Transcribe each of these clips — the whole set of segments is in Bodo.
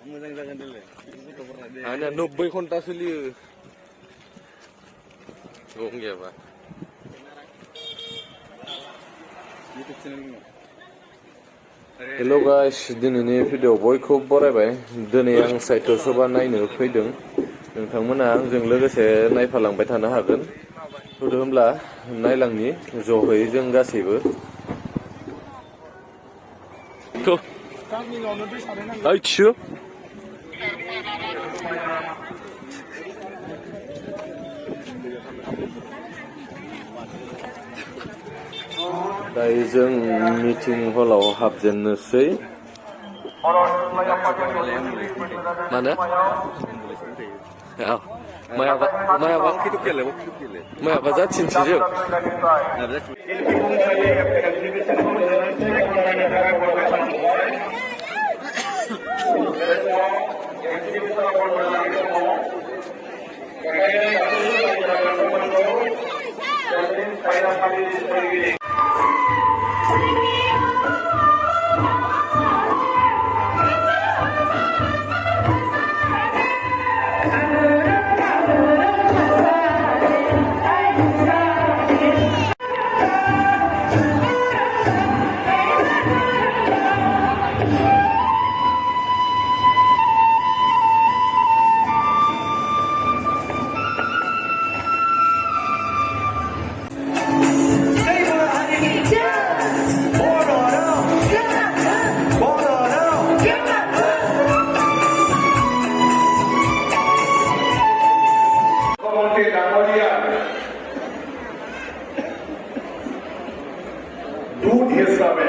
मोजां जागोन देलाय आंनिया 90 घन्टा सोलियो गम गैयाबा हेल' गाइस दिनैनि भिडिअ बयखौबो बरायबाय दिनै आं साहित्य सभा नायनो फैदों नोंथांमोना आंजों लोगोसे नायफालांबाय थानो हागोन थुदो होमब्ला नायलांनि ज'है जों गासैबो ओइथियो दायो जों मिटिं हलाव हाबजेननोसै मानो मायाबा जाथिनसै जों दूत हिसाबे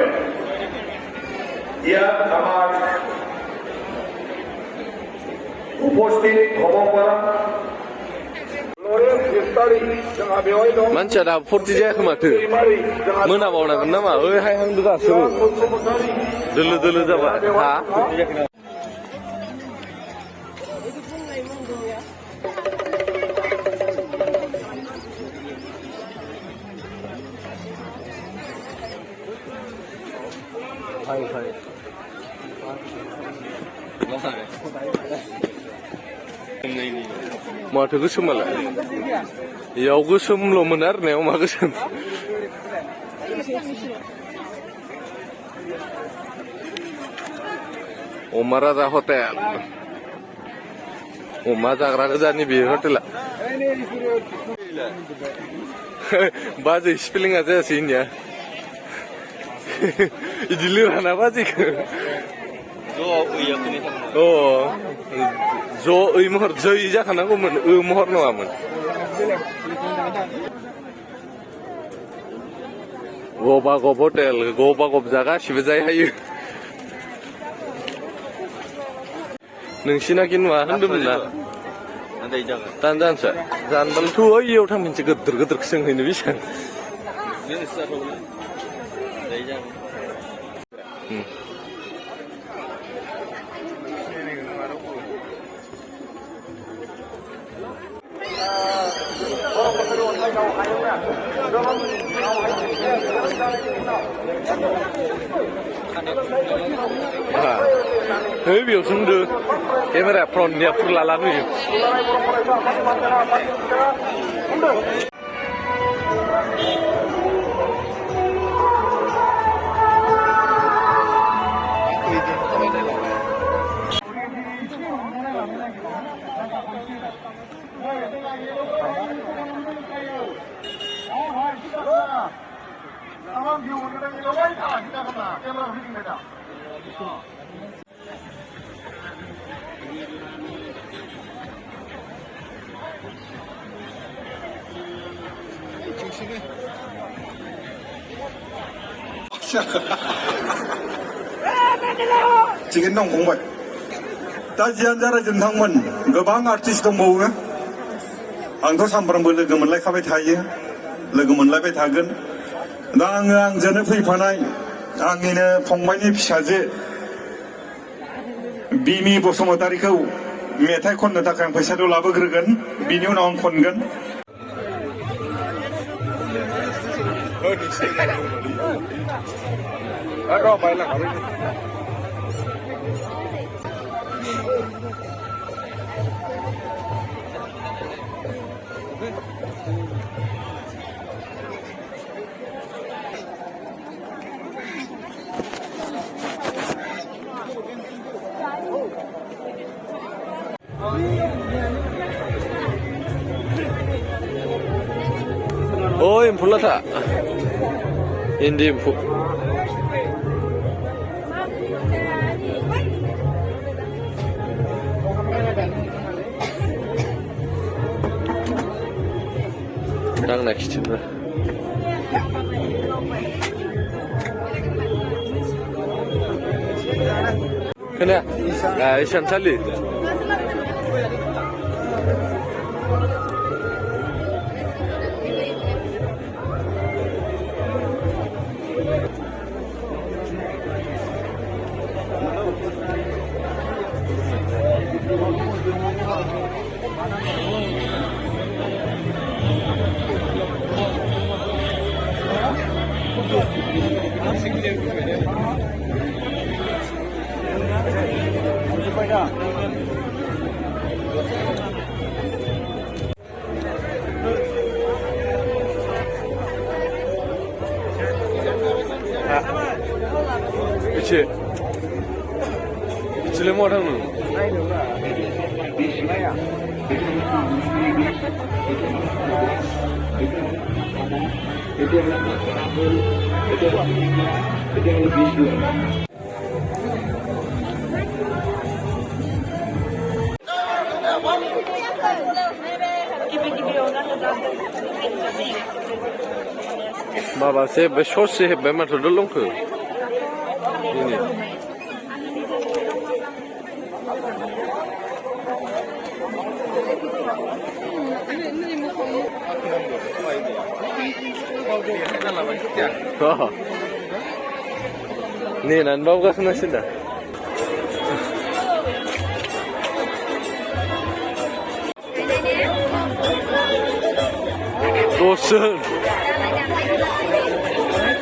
ইয়াত আমার উপস্থিত হব পৰা मानसिया दाबो फुरथि जायाखै माथो मोनाबावनांगोन नामा ओइ हायहांदो दासो दोलो दोलो जाबाय हा माथो गोसोमालाय इयाव गोसोमल'मोन आरो नायाव मा गोसोम अमा राजा हटेल अमा जाग्रा गोजानि बे हटेला बाजै स्पेलिंआ जायासै इनिया इदि लिराना बाजैखो ज' ओइ महर जै जाखानांगौमोन महर नङामोन गबागब हटेल गबागब जा गासिबो जायहायो नोंसिना कि नुवा होनदोंमोन ना दानजानोसै जानबालथ' ओइयाव थांफिनसै गोदोर गोदोर सोंहैनो बेसां Hei biểu xung đưa camera front dia full lalang ni. Chicken dong cũng vậy. Ta jian ra dân thăng mình, गोबां आर्टिस्ट दंबावो आंथ' सामफ्रामबो लोगो मोनलायखाबाय थायो लोगो मोनलायबाय थागोन दा आङो आंजोंनो फैफानाय आंनिनो फंबायनि फिसाजो बिमि बसुमतारीखौ मेथाइ खननो थाखाय आं फैसाखौ लाबोग्रोगोन बिनि उनाव आं खनगोन Oh, एम्फौ लाथा इन्दि एम्फौ दांना खिथिफ्रा खोनाया इसानसालि 이치 이치를 뭐 하는 마바세 베쇼스 헤베만 더들롱크 ini oh nih nan bau ka sana sida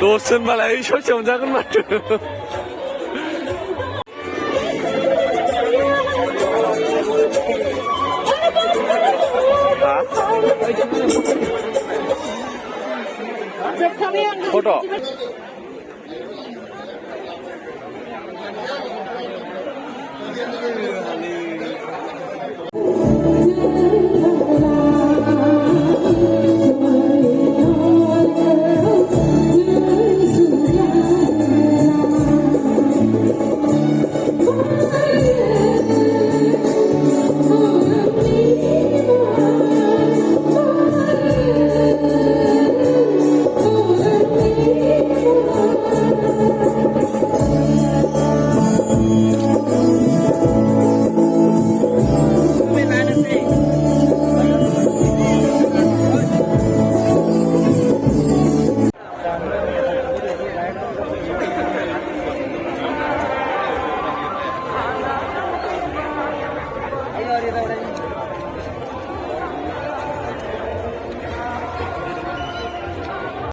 dosen malah iso jangan mati foto